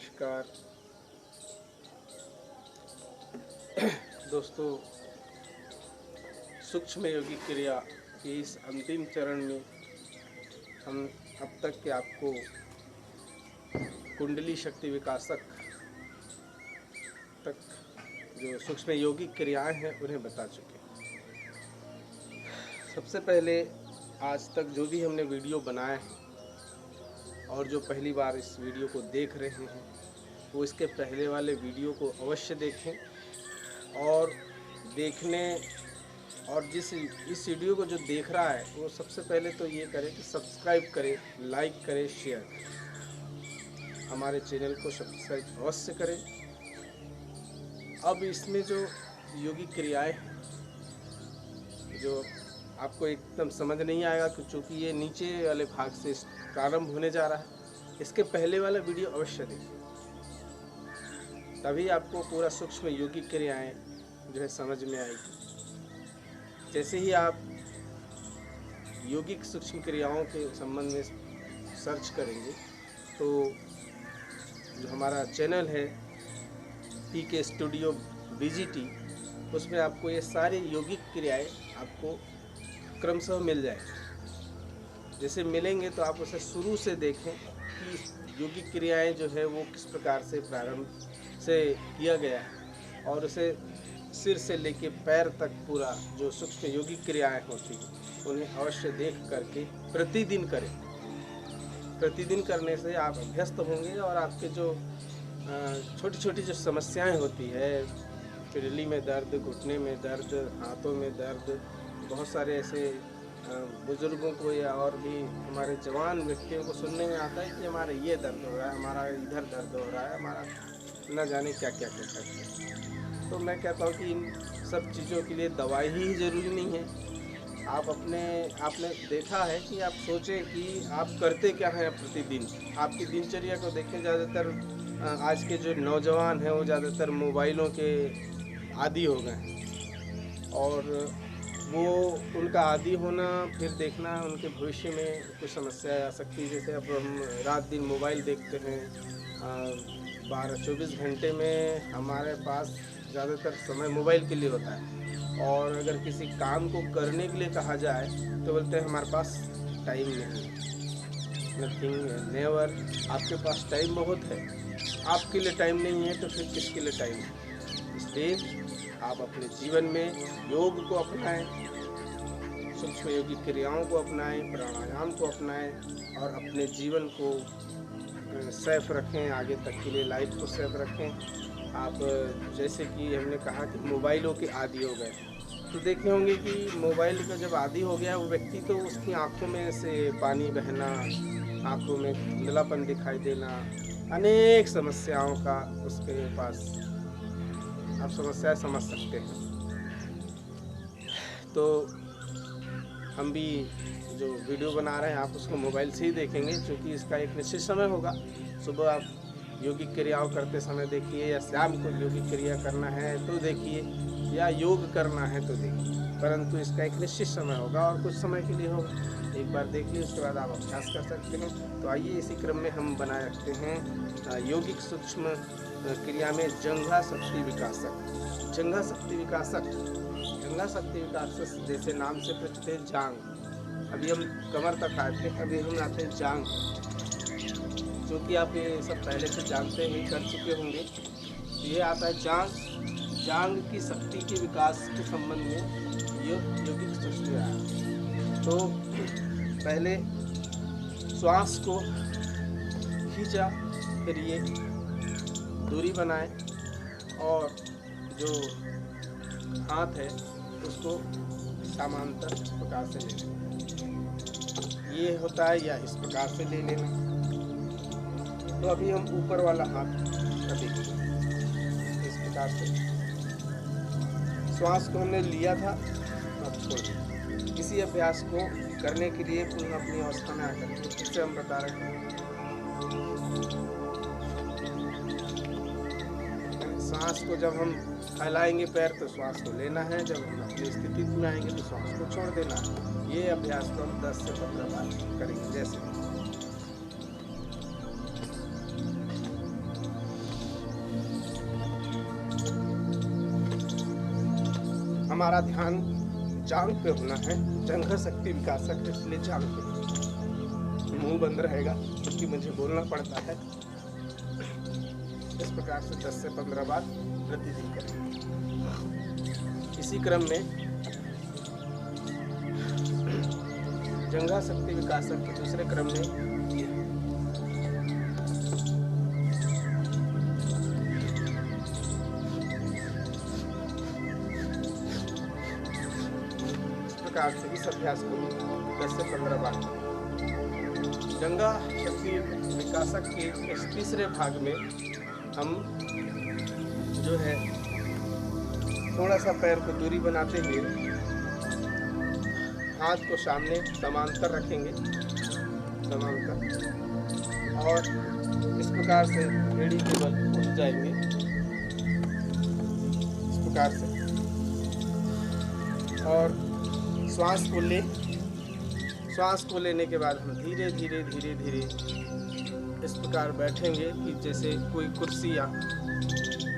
नमस्कार दोस्तों, सूक्ष्म योगिक क्रिया के इस अंतिम चरण में हम अब तक के आपको कुंडली शक्ति विकासक तक जो सूक्ष्म योगिक क्रियाएं हैं उन्हें बता चुके हैं। सबसे पहले आज तक जो भी हमने वीडियो बनाए हैं और जो पहली बार इस वीडियो को देख रहे हैं वो इसके पहले वाले वीडियो को अवश्य देखें और देखने और जिस इस वीडियो को जो देख रहा है वो सबसे पहले तो ये करे कि सब्सक्राइब करे, लाइक करे, शेयर करे। हमारे चैनल को सब्सक्राइब अवश्य करें। अब इसमें जो योगिक क्रियाएं हैं जो आपको एकदम समझ नहीं आएगा क्योंकि ये नीचे वाले भाग से प्रारंभ होने जा रहा है। इसके पहले वाला वीडियो अवश्य देखिए, तभी आपको पूरा सूक्ष्म योगिक क्रियाएं जो है समझ में आएगी। जैसे ही आप योगिक सूक्ष्म क्रियाओं के संबंध में सर्च करेंगे तो जो हमारा चैनल है PK स्टूडियो BGT, उसमें आपको ये सारी योगिक क्रियाएं आपको क्रमशः मिल जाएगी। जैसे मिलेंगे तो आप उसे शुरू से देखें कि योगिक क्रियाएं जो है वो किस प्रकार से प्रारंभ से किया गया है और उसे सिर से लेके पैर तक पूरा जो सूक्ष्म योगिक क्रियाएं होती हैं उन्हें अवश्य देख करके प्रतिदिन करें। प्रतिदिन करने से आप अभ्यस्त होंगे और आपके जो छोटी छोटी जो समस्याएं होती है, पिंडली में दर्द, घुटने में दर्द, हाथों में दर्द, बहुत सारे ऐसे बुज़ुर्गों को या और भी हमारे जवान व्यक्तियों को सुनने में आता है कि हमारा ये दर्द हो रहा है, हमारा इधर दर्द हो रहा है, हमारा न जाने क्या क्या क्या करते हैं। तो मैं कहता हूँ कि इन सब चीज़ों के लिए दवाई ही ज़रूरी नहीं है। आपने देखा है कि आप सोचें कि आप करते क्या हैं प्रतिदिन। आपकी दिनचर्या को देखें, ज़्यादातर आज के जो नौजवान हैं वो ज़्यादातर मोबाइलों के आदी हो गए हैं और वो उनका आदी होना फिर देखना उनके भविष्य में कुछ समस्या आ सकती है। जैसे अब हम रात दिन मोबाइल देखते हैं, 12-24 घंटे में हमारे पास ज़्यादातर समय मोबाइल के लिए होता है और अगर किसी काम को करने के लिए कहा जाए तो बोलते हैं हमारे पास टाइम नहीं है। नथिंग नेवर, आपके पास टाइम बहुत है, आपके लिए टाइम नहीं है तो फिर किसके लिए टाइम है। इसलिए आप अपने जीवन में योग को अपनाएं, सूक्ष्म योगिक क्रियाओं को अपनाएं, प्राणायाम को अपनाएं और अपने जीवन को सेफ रखें, आगे तक के लिए लाइफ को सेफ रखें। आप जैसे कि हमने कहा कि मोबाइलों के आदी हो गए तो देखे होंगे कि मोबाइल का जब आदी हो गया वो व्यक्ति तो उसकी आंखों में से पानी बहना, आंखों में धुंधलापन दिखाई देना, अनेक समस्याओं का उसके पास आप समस्याएं समझ सकते हैं। तो हम भी जो वीडियो बना रहे हैं आप उसको मोबाइल से ही देखेंगे क्योंकि इसका एक निश्चित समय होगा। सुबह आप योगिक क्रियाओं करते समय देखिए या शाम को योगिक क्रिया करना है तो देखिए या योग करना है तो देखिए, परंतु इसका एक निश्चित समय होगा और कुछ समय के लिए होगा। एक बार देखिए, उसके बाद आप अभ्यास कर सकते हैं। तो आइए इसी क्रम में हम बनाए रखते हैं योगिक सूक्ष्म क्रिया में जंघा शक्ति विकासक। जंघा शक्ति विकासक, जंघा शक्ति विकासक जैसे नाम से परिचित है जांग। अभी हम कमर तक आए थे, अभी हम आते हैं जांग, जो कि आप ये सब पहले से जानते ही कर चुके होंगे। ये आता है जांग। जांग की शक्ति के विकास के संबंध में योगिक सूक्ष्म है। तो पहले श्वास को खींचा, फिर ये दूरी बनाए और जो हाथ है उसको समांतर इस प्रकार से ले लेना। ये होता है या इस प्रकार से ले लेना। तो अभी हम ऊपर वाला हाथ का देखिए, इस प्रकार से श्वास को हमने लिया था, अब छोड़ दिया। इसी अभ्यास को करने के लिए पुनः अपनी अवस्था में आकर के फिर से हम बता रहे हैं। सांस को जब हम फैलाएंगे पैर तो श्वास को लेना है, जब हम अपनी स्थिति में आएंगे तो श्वास को छोड़ देना है। ये अभ्यास को हम 10 से 15 बार करेंगे। जैसे हमारा ध्यान जांग पे होना है, जंघा शक्ति विकासक, इसलिए जांग पे मुंह बंद रहेगा क्योंकि मुझे बोलना पड़ता है। इस प्रकार से 10 से 15 बार प्रतिदिन करें। इसी क्रम में जंघा शक्ति विकासक के दूसरे क्रम में प्रकार से इस अभ्यास को 10 से 15 बार करें। जंघा शक्ति विकासक के इस तीसरे भाग में हम जो है थोड़ा सा पैर को दूरी बनाते हुए हाथ को सामने समांतर रखेंगे, समांतर, और इस प्रकार से एड़ी के बल उठ जाएंगे, इस प्रकार से, और श्वास को लेने के बाद हम धीरे धीरे धीरे धीरे इस प्रकार बैठेंगे कि जैसे कोई कुर्सियाँ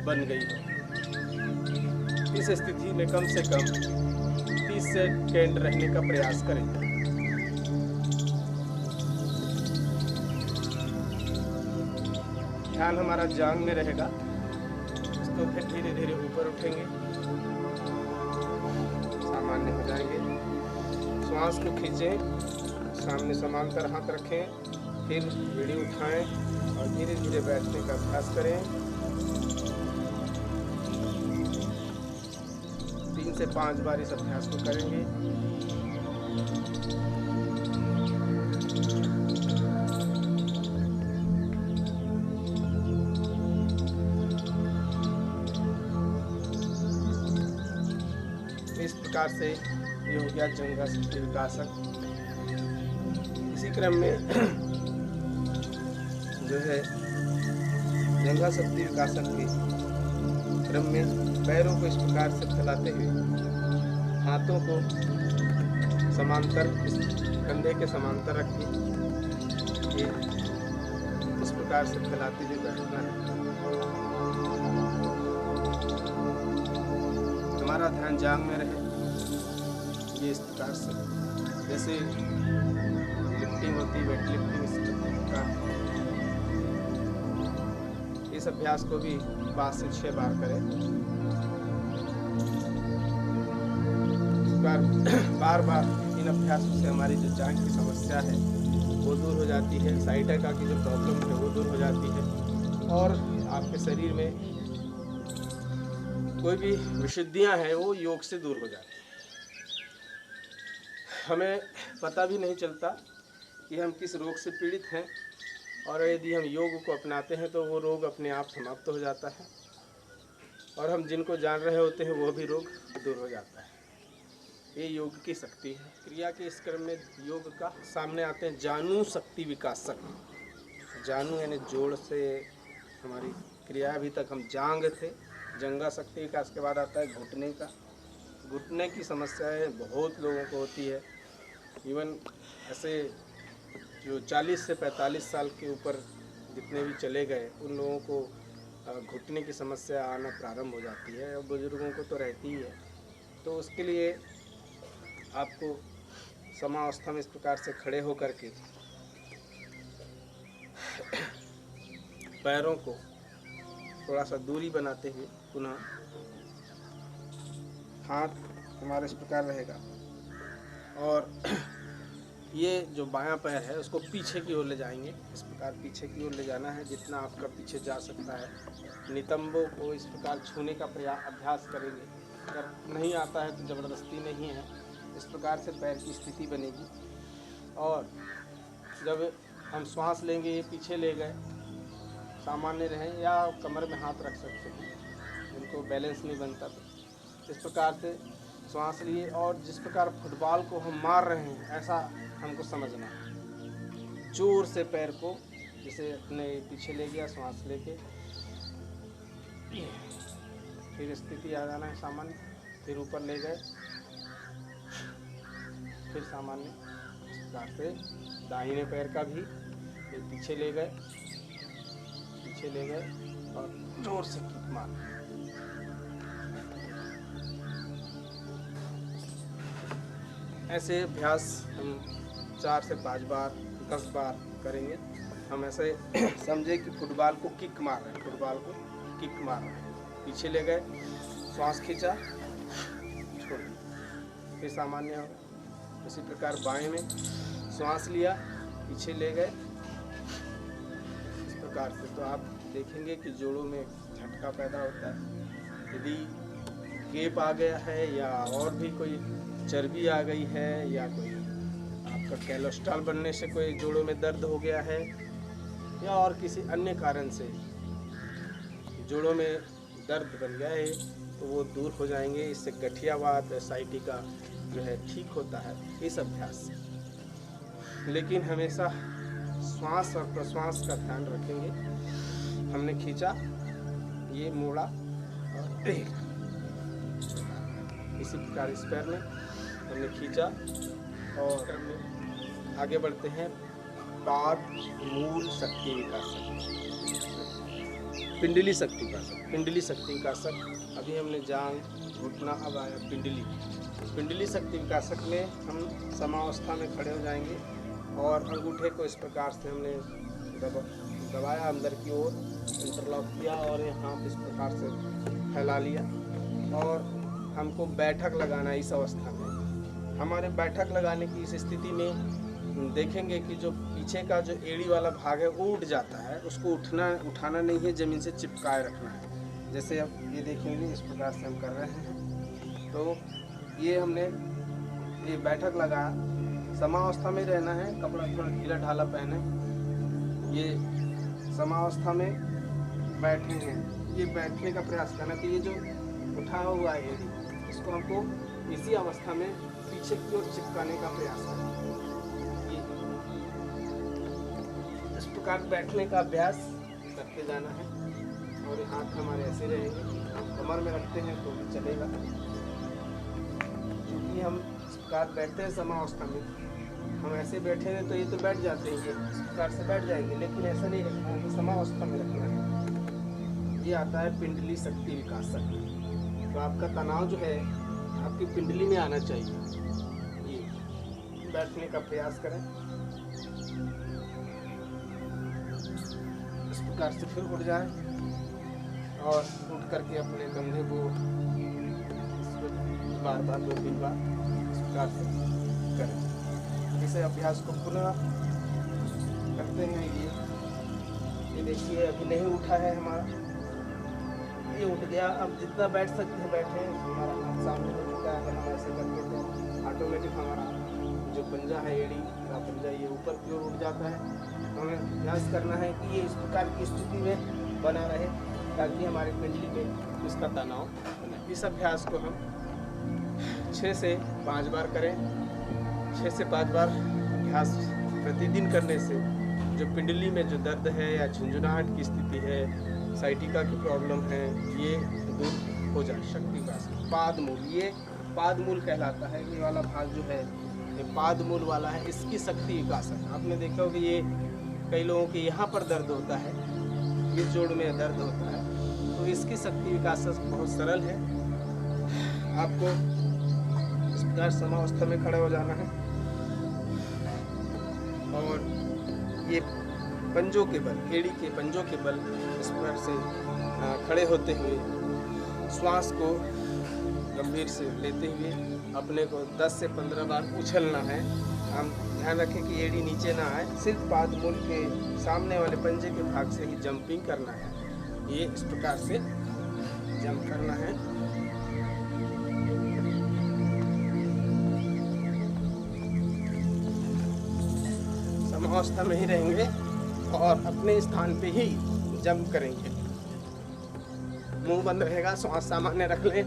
बन गई हो। इस स्थिति में कम से कम 30 सेकंड रहने का प्रयास करेंगे। ध्यान हमारा जांग में रहेगा। इसको फिर धीरे धीरे ऊपर उठेंगे, सामान्य हो जाएंगे। श्वास को खींचें, सामने समांतर हाथ रखें, फिर एड़ी उठाएं और धीरे धीरे बैठने का अभ्यास करें। 3 से 5 बार इस अभ्यास को करेंगे। इस प्रकार से ये हो गया जंघा शक्ति विकासक। इसी क्रम में जो है जंघा शक्ति विकासक के क्रम में पैरों को इस प्रकार से फैलाते हुए हाथों को समांतर, कंधे के समांतर रखिए, इस प्रकार से फैलाते हुए बैठना है। हमारा ध्यान जांग में रहे। ये इस प्रकार से जैसे लिफ्टिंग होती है, वेट लिफ्टिंग, इस प्रकार इस अभ्यास को भी 5 से 6 बार करें। बार बार इन अभ्यासों से हमारी जो जांघ की समस्या है वो दूर हो जाती है, साइटिका की जो प्रॉब्लम है वो दूर हो जाती है, और आपके शरीर में कोई भी विशुद्धियां हैं वो योग से दूर हो जाती हैं। हमें पता भी नहीं चलता कि हम किस रोग से पीड़ित हैं, और यदि हम योग को अपनाते हैं तो वो रोग अपने आप समाप्त हो जाता है, और हम जिनको जान रहे होते हैं वो भी रोग दूर हो जाता है। ये योग की शक्ति है। क्रिया के इस क्रम में योग का सामने आते हैं जानु शक्ति विकासक। जानु यानी जोड़ से हमारी क्रिया। अभी तक हम जांग थे, जंघा शक्ति विकास के बाद आता है घुटने का। घुटने की समस्याएं बहुत लोगों को होती है। इवन ऐसे जो 40 से 45 साल के ऊपर जितने भी चले गए उन लोगों को घुटने की समस्या आना प्रारंभ हो जाती है, और बुजुर्गों को तो रहती ही है। तो उसके लिए आपको समावस्था में इस प्रकार से खड़े होकर के पैरों को थोड़ा सा दूरी बनाते हुए पुनः हाथ हमारा इस प्रकार रहेगा, और ये जो बायां पैर है उसको पीछे की ओर ले जाएंगे। इस प्रकार पीछे की ओर ले जाना है, जितना आपका पीछे जा सकता है। नितंबों को इस प्रकार छूने का अभ्यास करेंगे। अगर नहीं आता है तो ज़बरदस्ती नहीं है, इस प्रकार से पैर की स्थिति बनेगी। और जब हम श्वास लेंगे, ये पीछे ले गए, सामान्य रहें, या कमर में हाथ रख सकते हैं जिनको बैलेंस नहीं बनता। तो इस प्रकार से श्वास लिए, और जिस प्रकार फुटबॉल को हम मार रहे हैं ऐसा हमको समझना है। जोर से पैर को जैसे अपने पीछे ले गया, श्वास लेके फिर स्थिति आ जाना है सामान्य, फिर ऊपर ले गए, फिर सामान्य। इस प्रकार से दाहिने पैर का भी फिर पीछे ले गए और जोर से किक मार। ऐसे अभ्यास हम 4 से 5 बार 10 बार करेंगे। हम ऐसे समझे कि फुटबॉल को किक मार रहे हैं, फुटबॉल को किक मार रहे हैं। पीछे ले गए, श्वास खींचा, छोड़ दिया, फिर सामान्य होगा। उसी प्रकार बाएं में श्वास लिया, पीछे ले गए, इस प्रकार से। तो आप देखेंगे कि जोड़ों में झटका पैदा होता है। यदि गैप आ गया है या और भी कोई चर्बी आ गई है या कोई आपका कोलेस्ट्रॉल बनने से कोई जोड़ों में दर्द हो गया है या और किसी अन्य कारण से जोड़ों में दर्द बन गया है, तो वो दूर हो जाएंगे। इससे गठियावात, एसाइटी का जो है ठीक होता है इस अभ्यास से। लेकिन हमेशा श्वास और प्रश्वास का ध्यान रखेंगे। हमने खींचा, ये मोड़ा और इसी प्रकार इस पैर में हमने खींचा और आगे बढ़ते हैं। पाद मूल शक्ति विकासक, पिंडली शक्ति विकासक, पिंडली शक्ति विकासक। अभी हमने जांग, घुटना, अब आया पिंडली। पिंडली शक्ति विकासक में हम समावस्था में खड़े हो जाएंगे और अंगूठे को इस प्रकार से हमने दबाया अंदर की ओर, इंटरलॉक किया और ये हाथ इस प्रकार से फैला लिया और हमको बैठक लगाना है। इस अवस्था में हमारे बैठक लगाने की इस स्थिति में देखेंगे कि जो पीछे का जो एड़ी वाला भाग है वो उठ जाता है। उसको उठाना नहीं है, ज़मीन से चिपकाए रखना है। जैसे अब ये देखेंगे इस प्रकार से हम कर रहे हैं। तो ये हमने ये बैठक लगाया, समावस्था में रहना है, कपड़ा थोड़ा ढीला ढाला पहने, ये समावस्था में बैठे हैं। ये बैठने का प्रयास करना कि ये जो उठा हुआ है एड़ी, इसको हमको इसी अवस्था में पीछे की ओर चिपकाने का प्रयास करना है। इस प्रकार बैठने का अभ्यास करते जाना है और हाथ हमारे ऐसे रहेंगे। कमर में रखते हैं तो भी चलेगा, क्योंकि हम इस प्रकार बैठते हैं समावस्था में। हम ऐसे बैठे हैं तो ये तो बैठ जाते हैं, ये इस प्रकार से बैठ जाएंगे, लेकिन ऐसा नहीं रखना है, समावस्था में रखना है। ये आता है पिंडली शक्ति विकासक। तो आपका तनाव जो है आपकी पिंडली में आना चाहिए। ये बैठने का प्रयास करें। इस प्रकार से फिर उठ जाए और उठ करके अपने कंधे को बार बार 2-3 बार इस प्रकार से करें। इसे अभ्यास को पुनः करते हैं। ये देखिए अभी नहीं उठा है हमारा, ये उठ गया। अब जितना बैठ सकते हैं बैठे, हमारा हाथ सामने हो चुका है। अगर हम ऐसे करके तो ऑटोमेटिक हमारा जो पंजा है, एड़ी का पंजा, ये ऊपर की ओर उठ जाता है। हमें अभ्यास करना है कि ये इस प्रकार की स्थिति में बना रहे ताकि हमारे पिंडली में इसका तनाव बने। इस अभ्यास को हम 6 से 5 बार करें। 6 से 5 बार अभ्यास प्रतिदिन करने से जो पिंडली में जो दर्द है या झुंझुनाहट की स्थिति है, साइटिका की प्रॉब्लम है, ये दूर हो जाए। शक्ति विकास पाद मूल, ये पाद मूल कहलाता है। ये वाला भाग जो है ये पाद मूल वाला है, इसकी शक्ति विकास है। आपने देखा होगा ये कई लोगों के यहाँ पर दर्द होता है, इस जोड़ में दर्द होता है, तो इसकी शक्ति विकास बहुत सरल है। आपको इस प्रकार समावस्था में खड़े हो जाना है और ये पंजों के बल, एड़ी के पंजों के बल इस पर से खड़े होते हुए श्वास को गंभीर से लेते हुए अपने को 10 से 15 बार उछलना है। हम ध्यान रखें कि एड़ी नीचे ना आए, सिर्फ पाद मूल के सामने वाले पंजे के भाग से ही जंपिंग करना है। ये इस प्रकार से जंप करना है। समावस्था में ही रहेंगे और अपने स्थान पे ही जंप करेंगे। मुंह बंद रहेगा, श्वास सामान्य रख लें।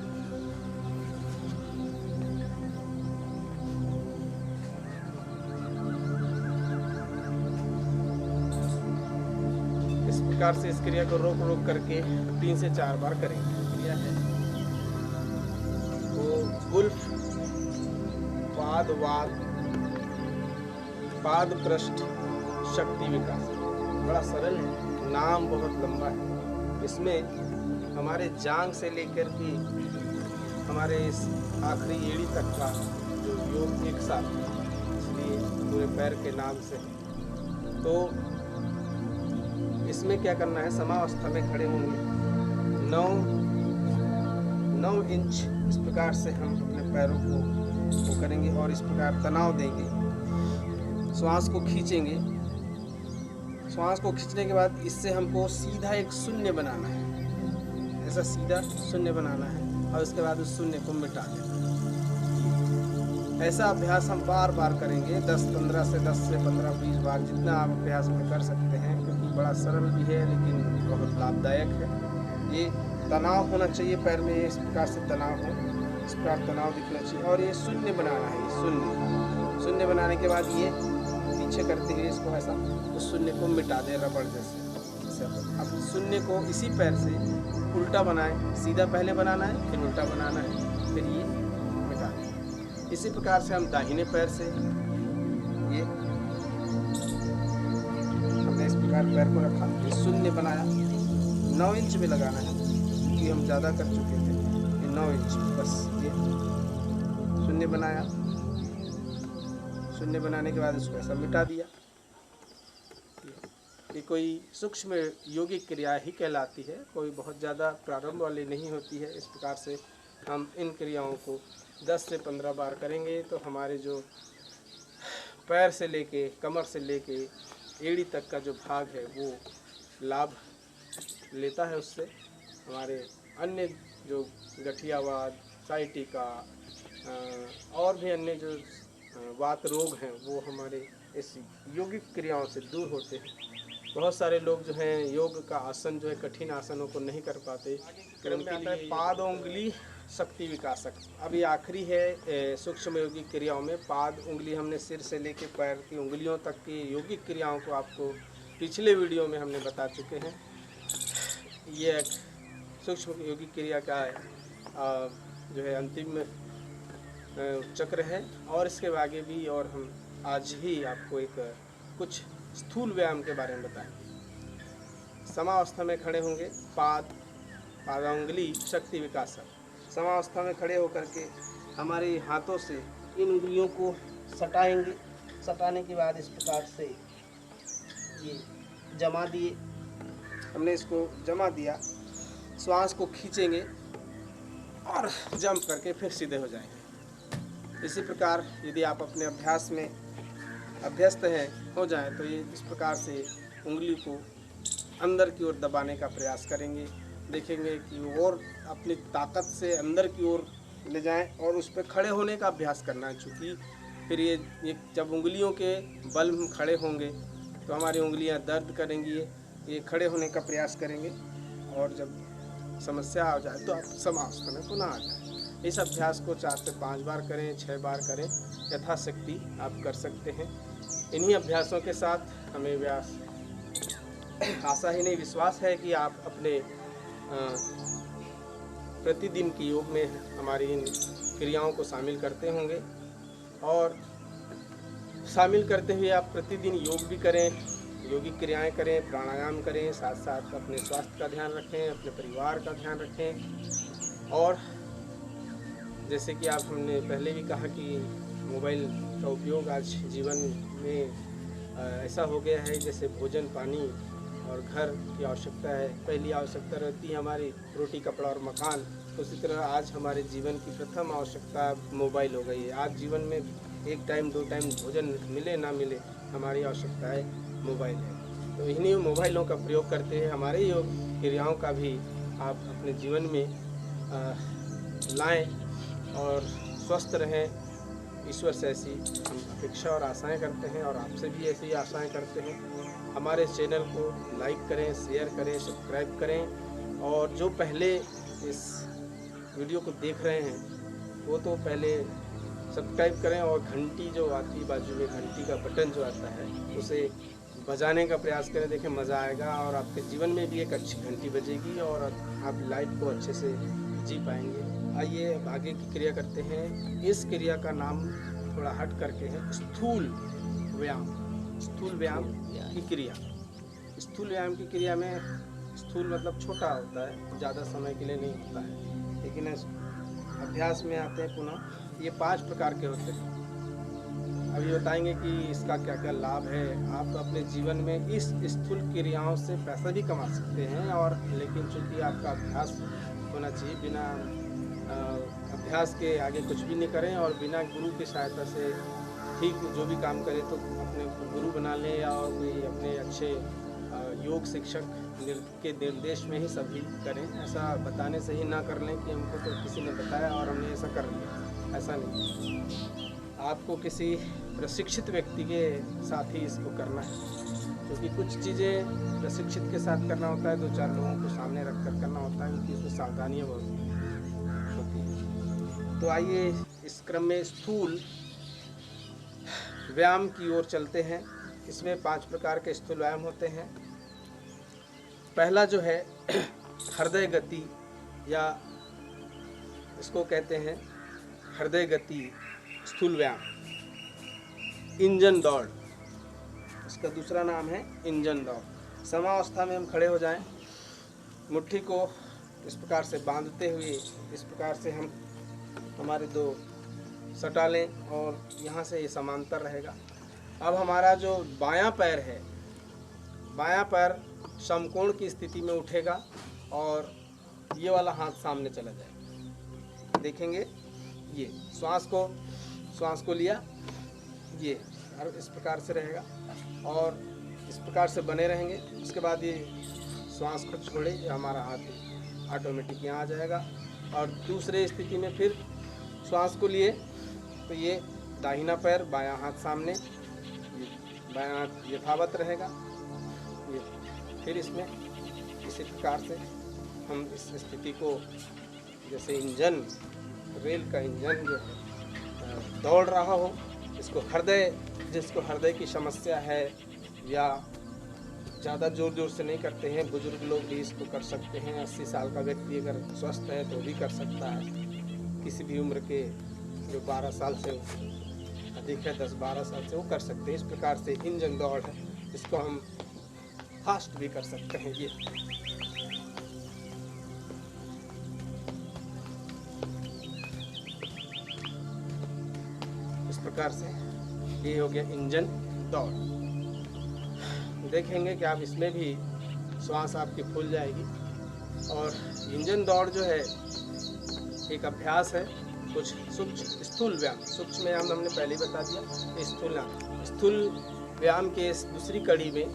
इस प्रकार से इस क्रिया को रोक रोक करके 3 से 4 बार करेंगे। क्रिया है वो गुल्फ पाद वाद पाद पृष्ठ शक्ति विकास। बड़ा सरल है, नाम बहुत लंबा है। इसमें हमारे जांग से लेकर के हमारे इस आखिरी एड़ी तक का जो योग एक साथ, इसलिए पूरे पैर के नाम से। तो इसमें क्या करना है, समावस्था में खड़े होंगे। 9 इंच इस प्रकार से हम अपने पैरों को करेंगे और इस प्रकार तनाव देंगे। श्वास को खींचेंगे। श्वास को खींचने के बाद इससे हमको सीधा एक शून्य बनाना है, ऐसा सीधा शून्य बनाना है और उसके बाद उस शून्य को मिटा देना। ऐसा अभ्यास हम बार बार करेंगे, 10-15 से 10 से 15 20 बार, जितना आप अभ्यास में कर सकते हैं, क्योंकि बड़ा सरल भी है लेकिन बहुत लाभदायक है। ये तनाव होना चाहिए पैर में, इस प्रकार से तनाव हो, इस प्रकार तनाव दिखना चाहिए और ये शून्य बनाना है। शून्य बनाने के बाद ये पीछे करते हुए इसको ऐसा उस शून्य को मिटा दें रबड़ जैसे। अब शून्य को इसी पैर से उल्टा बनाएं, सीधा पहले बनाना है फिर उल्टा बनाना है, फिर ये मिटा दें। इसी प्रकार से हम दाहिने पैर से ये हमने इस प्रकार पैर को रखा, ये शून्य बनाया, 9 इंच में लगाना है क्योंकि हम ज़्यादा कर चुके थे। ये 9 इंच बस, ये शून्य बनाया। शून्य बनाने के बाद इसको ऐसा मिटा दिया। ये कोई सूक्ष्म योगिक क्रिया ही कहलाती है, कोई बहुत ज़्यादा प्रारंभ वाली नहीं होती है। इस प्रकार से हम इन क्रियाओं को 10 से 15 बार करेंगे तो हमारे जो पैर से लेके कमर से लेके एड़ी तक का जो भाग है वो लाभ लेता है। उससे हमारे अन्य जो गठियावाद, साइटिका और भी अन्य जो वात रोग हैं वो हमारे इस योगिक क्रियाओं से दूर होते हैं। बहुत सारे लोग जो हैं योग का आसन जो है कठिन आसनों को नहीं कर पाते। क्रम में आता है पाद उंगली शक्ति विकासक। अब ये आखिरी है सूक्ष्म योगिक क्रियाओं में। पाद उंगली हमने सिर से लेके पैर की उंगलियों तक की योगिक क्रियाओं को आपको पिछले वीडियो में हमने बता चुके हैं। ये एक सूक्ष्म योगिक क्रिया का जो है अंतिम चक्र है और इसके आगे भी और हम आज ही आपको एक कुछ स्थूल व्यायाम के बारे में बताएंगे। समावस्था में खड़े होंगे, पादांगुली शक्ति विकासक। समावस्था में खड़े होकर के हमारे हाथों से इन उंगलियों को सटाएंगे। सटाने के बाद इस प्रकार से ये जमा दिए, हमने इसको जमा दिया। श्वास को खींचेंगे और जंप करके फिर सीधे हो जाएंगे। इसी प्रकार यदि आप अपने अभ्यास में अभ्यस्त हैं हो जाए तो ये इस प्रकार से उंगली को अंदर की ओर दबाने का प्रयास करेंगे। देखेंगे कि और अपनी ताकत से अंदर की ओर ले जाएं और उस पर खड़े होने का अभ्यास करना है। चूँकि फिर ये जब उंगलियों के बल हम खड़े होंगे तो हमारी उंगलियां दर्द करेंगी, ये खड़े होने का प्रयास करेंगे और जब समस्या आ जाए तो आप समावस्था में पुनः आ जाए। इस अभ्यास को 4 से 5 बार करें, 6 बार करें, यथाशक्ति आप कर सकते हैं। इन्हीं अभ्यासों के साथ हमें आशा ही नहीं विश्वास है कि आप अपने प्रतिदिन की योग में हमारी इन क्रियाओं को शामिल करते होंगे और शामिल करते हुए आप प्रतिदिन योग भी करें, योगिक क्रियाएं करें, प्राणायाम करें, साथ साथ अपने स्वास्थ्य का ध्यान रखें, अपने परिवार का ध्यान रखें। और जैसे कि आप हमने पहले भी कहा कि मोबाइल का उपयोग आज जीवन में ऐसा हो गया है जैसे भोजन, पानी और घर की आवश्यकता है। पहली आवश्यकता रहती है हमारी रोटी, कपड़ा और मकान, तो उसी तरह आज हमारे जीवन की प्रथम आवश्यकता मोबाइल हो गई है। आज जीवन में 1 टाइम 2 टाइम भोजन मिले ना मिले, हमारी आवश्यकता है मोबाइल है। तो इन्हीं मोबाइलों का प्रयोग करते हैं हमारे योग क्रियाओं का भी आप अपने जीवन में लाएं और स्वस्थ रहें। ईश्वर से ऐसी हम अपेक्षा और आशाएं करते हैं और आपसे भी ऐसी ही आशाएं करते हैं। हमारे चैनल को लाइक करें, शेयर करें, सब्सक्राइब करें और जो पहले इस वीडियो को देख रहे हैं वो तो पहले सब्सक्राइब करें और घंटी जो आती बाजू में, घंटी का बटन जो आता है उसे बजाने का प्रयास करें। देखें मज़ा आएगा और आपके जीवन में भी एक अच्छी घंटी बजेगी और आप लाइफ को अच्छे से जी पाएंगे। आइए अब आगे की क्रिया करते हैं। इस क्रिया का नाम थोड़ा हट करके है स्थूल व्यायाम। स्थूल व्यायाम की क्रिया। स्थूल व्यायाम की क्रिया में स्थूल मतलब छोटा होता है, ज़्यादा समय के लिए नहीं होता है, लेकिन अभ्यास में आते हैं पुनः। ये 5 प्रकार के होते हैं। अभी बताएंगे कि इसका क्या क्या लाभ है। आप अपने जीवन में इस स्थूल क्रियाओं से पैसा भी कमा सकते हैं, और लेकिन चूंकि आपका अभ्यास होना चाहिए, बिना अभ्यास के आगे कुछ भी नहीं करें, और बिना गुरु की सहायता से ठीक जो भी काम करें तो अपने गुरु बना लें, या कोई अपने अच्छे योग शिक्षक के निर्देश में ही सभी करें। ऐसा बताने से ही ना कर लें कि हमको तो किसी ने बताया और हमने ऐसा कर लिया, ऐसा नहीं। आपको किसी प्रशिक्षित व्यक्ति के साथ ही इसको करना है, क्योंकि कुछ चीज़ें प्रशिक्षित के साथ करना होता है, 2-4 लोगों को सामने रख कर करना होता है, क्योंकि इसमें सावधानियाँ बहुत होती हैं। तो आइए इस क्रम में स्थूल व्यायाम की ओर चलते हैं। इसमें 5 प्रकार के स्थूल व्यायाम होते हैं। पहला जो है हृदय गति, या इसको कहते हैं हृदय गति स्थूल व्यायाम, इंजन दौड़। इसका दूसरा नाम है इंजन दौड़। समावस्था में हम खड़े हो जाएं, मुट्ठी को इस प्रकार से बांधते हुए इस प्रकार से हम हमारे 2 सटा लें, और यहाँ से ये समांतर रहेगा। अब हमारा जो बायां पैर है, बायां पैर समकोण की स्थिति में उठेगा, और ये वाला हाथ सामने चला जाएगा। देखेंगे ये श्वास को लिया, ये और इस प्रकार से रहेगा, और इस प्रकार से बने रहेंगे। उसके बाद ये श्वास को छोड़े, हमारा हाथ ऑटोमेटिक यहाँ आ जाएगा। और दूसरे स्थिति में फिर श्वास को लिए, तो ये दाहिना पैर बायां हाथ सामने, बायां हाथ यथावत रहेगा। ये फिर इसमें इसी प्रकार से हम इस स्थिति को, जैसे इंजन, रेल का इंजन जो है दौड़ रहा हो, जिसको हृदय की समस्या है, या ज़्यादा ज़ोर से नहीं करते हैं, बुजुर्ग लोग भी इसको कर सकते हैं। 80 साल का व्यक्ति अगर स्वस्थ है तो भी कर सकता है। किसी भी उम्र के जो 12 साल से अधिक है, 10-12 साल से, वो कर सकते हैं। इस प्रकार से इंजन दौड़ है, इसको हम फास्ट भी कर सकते हैं। ये इस प्रकार से ये हो गया इंजन दौड़। देखेंगे कि आप इसमें भी श्वास आपकी फूल जाएगी। और इंजन दौड़ जो है एक अभ्यास है, कुछ स्थूल व्यायाम। सूक्ष्म व्यायाम हमने पहले ही बता दिया। स्थूल व्यायाम के इस दूसरी कड़ी में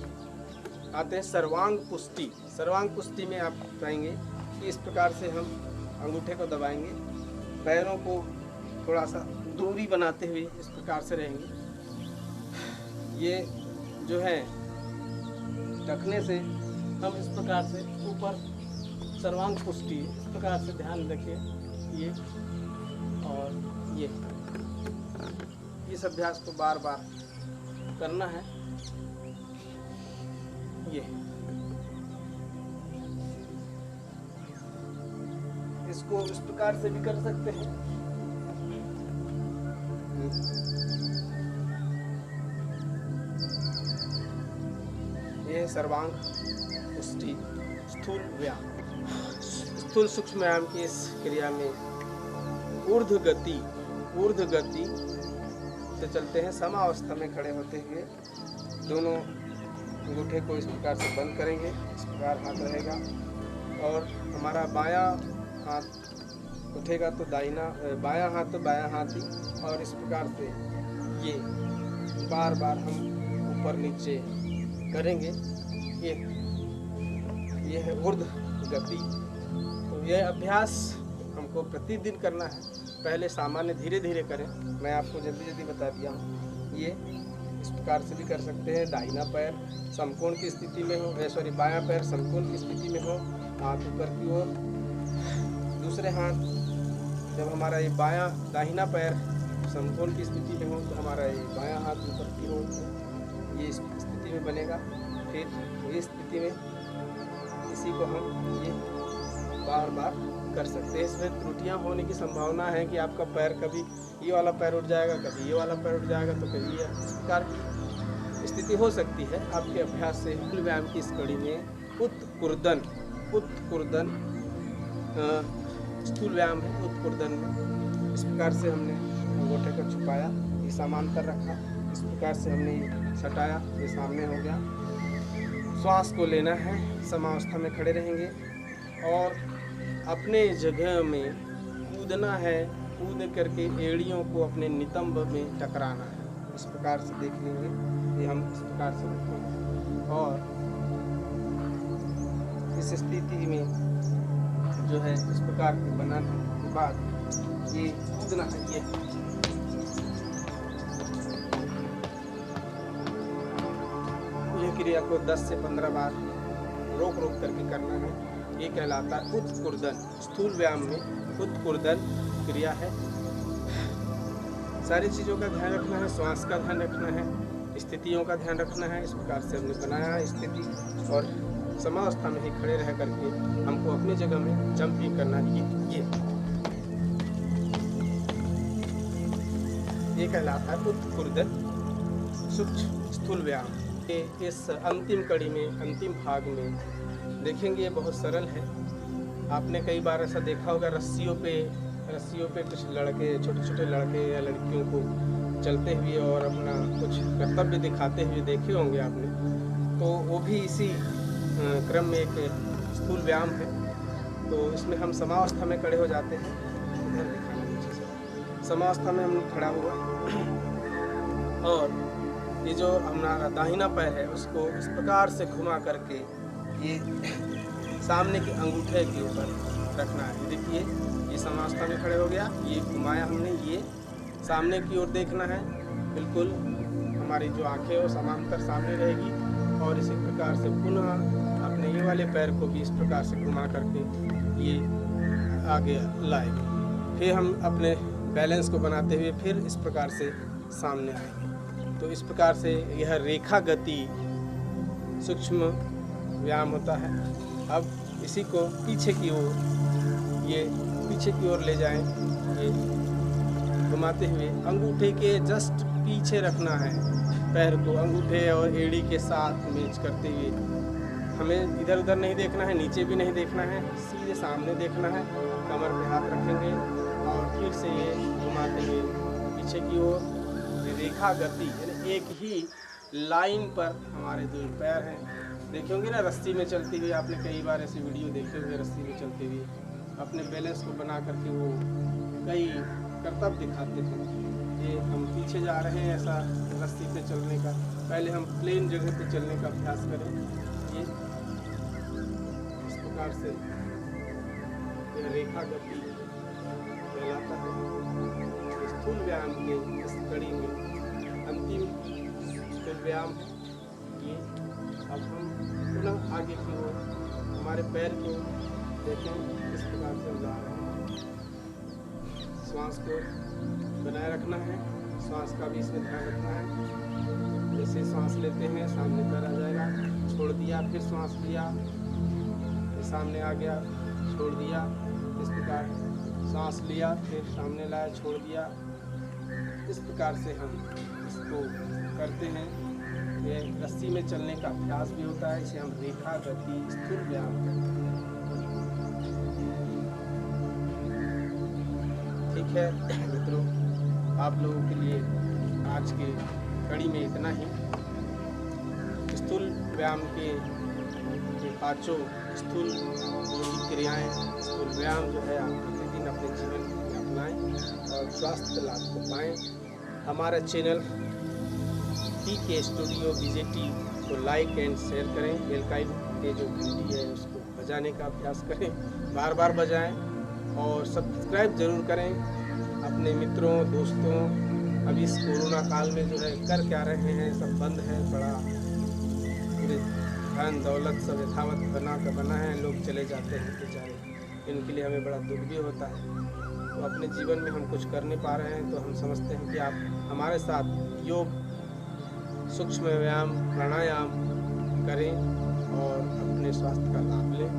आते हैं सर्वांग पुष्टि। सर्वांग पुष्टि में आप पाएंगे कि इस प्रकार से हम अंगूठे को दबाएंगे, पैरों को थोड़ा सा दूरी बनाते हुए इस प्रकार से रहेंगे। ये जो है रखने से हम इस प्रकार से ऊपर सर्वांग पुष्टि, इस प्रकार से ध्यान रखिए ये, और ये इस अभ्यास को बार बार करना है। ये इसको इस प्रकार से भी कर सकते हैं। ये है सर्वांग पुष्टि स्थूल व्यायाम। स्थूल सूक्ष्म व्यायाम की इस क्रिया में ऊर्ध्व गति से चलते हैं। समावस्था में खड़े होते हुए दोनों अंगूठे को इस प्रकार से बंद करेंगे, इस प्रकार हाथ रहेगा, और हमारा बायां हाथ उठेगा तो बायां हाथ तो बायां हाथ ही, और इस प्रकार से ये बार बार हम ऊपर नीचे करेंगे। ये है ऊर्ध्व गति। तो यह अभ्यास हमको प्रतिदिन करना है। पहले सामान्य धीरे धीरे करें, मैं आपको जल्दी बता दिया हूँ। ये इस प्रकार से भी कर सकते हैं। दाहिना पैर समकोण की स्थिति में हो, बायां पैर समकोण की स्थिति में हो, हाथ ऊपर की ओर। दूसरे हाथ जब हमारा ये दाहिना पैर समकोण की स्थिति में हो तो हमारा ये बायां हाथ ऊपर की ओर ये स्थिति में बनेगा। फिर ये स्थिति में इसी को हम ये बार बार कर सकते हैं। इसमें त्रुटियां होने की संभावना है कि आपका पैर कभी ये वाला पैर उठ जाएगा, कभी ये वाला पैर उठ जाएगा, तो कभी ये इस प्रकार की स्थिति हो सकती है आपके अभ्यास से। स्थूल व्यायाम की इस कड़ी में उत्कुर्दन स्थूल व्यायाम है। उत्कुर्दन में इस प्रकार से हमने अंगूठे को छुपाया, ये समांतर रखा, इस प्रकार से हमने ये सटाया, ये सामने हो गया। श्वास को लेना है, समावस्था में खड़े रहेंगे और अपने जगह में कूदना है। कूद करके एड़ियों को अपने नितंब में टकराना है। इस प्रकार से देख लेंगे, ये हम इस प्रकार से रखेंगे और इस स्थिति में जो है इस प्रकार के बनाने के बाद ये कूदना है। ये क्रिया को 10 से 15 बार रोक रोक करके करना है। ये कहलाता है उत्कुर्दन। स्थूल व्यायाम में उत्कुर्दन क्रिया है। सारी चीज़ों का ध्यान रखना है, श्वास का ध्यान रखना है, स्थितियों का ध्यान रखना है। इस प्रकार से हमने बनाया है स्थिति और समावस्था में ही खड़े रह करके हमको अपनी जगह में जंपिंग करना है। ये कहलाता है उत्कुर्दन सूक्ष्म स्थूल व्यायाम। इस अंतिम कड़ी में, अंतिम भाग में देखेंगे, ये बहुत सरल है। आपने कई बार ऐसा देखा होगा, रस्सियों पे कुछ लड़के, छोटे छोटे लड़के या लड़कियों को चलते हुए और अपना कुछ कर्तव्य दिखाते हुए देखे होंगे आपने। तो वो भी इसी क्रम में एक स्थूल व्यायाम है। तो इसमें हम समावस्था में खड़े हो जाते हैं। इधर दिखाना नीचे से, समावस्था में हम खड़ा हुआ और ये जो हमारा दाहिना पैर है उसको इस प्रकार से घुमा करके ये सामने के अंगूठे के ऊपर रखना है। देखिए, ये समावस्था में खड़े हो गया, ये घुमाया हमने, ये सामने की ओर देखना है। बिल्कुल हमारी जो आंखें हैं वो समांतर सामने रहेगी और इसी प्रकार से पुनः अपने ये वाले पैर को भी इस प्रकार से घुमा करके ये आगे लाएंगे। फिर हम अपने बैलेंस को बनाते हुए फिर इस प्रकार से सामने आएंगे। तो इस प्रकार से यह रेखा गति सूक्ष्म व्यायाम होता है। अब इसी को पीछे की ओर, ये पीछे की ओर ले जाएं, ये घुमाते हुए अंगूठे के जस्ट पीछे रखना है पैर को। अंगूठे और एड़ी के साथ मैच करते हुए हमें इधर उधर नहीं देखना है, नीचे भी नहीं देखना है, सीधे सामने देखना है। कमर पे हाथ रखेंगे और फिर से ये घुमाते हुए पीछे की ओर। रेखा गति यानी एक ही लाइन पर हमारे दो पैर हैं। देखे होंगे ना, रस्सी में चलती हुई, आपने कई बार ऐसी वीडियो देखे होंगे, रस्सी में चलते हुए अपने बैलेंस को बना करके वो कई करतब दिखाते हैं। ये हम पीछे जा रहे हैं, ऐसा रस्सी पे चलने का। पहले हम प्लेन जगह पे चलने का अभ्यास करें। ये इस प्रकार से यह रेखा गति कहलाता है। स्थूल व्यायाम के इस कड़ी में अंतिम स्थूल व्यायाम है ये। अब हम पुनः आगे की ओर हमारे पैर को देखें, इस प्रकार से जा रहे हैं। श्वास को बनाए रखना है, श्वास का भी इसमें ध्यान रखना है। जैसे सांस लेते हैं सामने पैर आ जाएगा, छोड़ दिया, फिर सांस लिया, सामने आ गया, छोड़ दिया। इस प्रकार सांस लिया, फिर सामने लाया, छोड़ दिया। इस प्रकार से हम इसको करते हैं। ये रस्सी में चलने का अभ्यास भी होता है, इसे हम रेखा गति स्थूल व्यायाम कहते हैं। ठीक है मित्रों, आप लोगों के लिए आज के कड़ी में इतना ही। स्थूल व्यायाम के पांचों स्थूल क्रियाएं, स्थूल व्यायाम जो है आप प्रतिदिन अपने जीवन में अपनाएं और स्वास्थ्य लाभ को पाएं। हमारा चैनल PK स्टूडियो BJT को लाइक एंड शेयर करें। बेल का के जो घंटी है उसको बजाने का अभ्यास करें, बार बार बजाएं और सब्सक्राइब जरूर करें अपने मित्रों दोस्तों। अभी इस कोरोना काल में जो है कर क्या रहे हैं, सब बंद है, बड़ा पूरे धन दौलत सब यथावत बना है, लोग चले जाते हैं बेचारे। इनके लिए हमें बड़ा दुख भी होता है। तो अपने जीवन में हम कुछ कर नहीं पा रहे हैं, तो हम समझते हैं कि आप हमारे साथ योग, सूक्ष्म व्यायाम, प्राणायाम करें और अपने स्वास्थ्य का लाभ लें।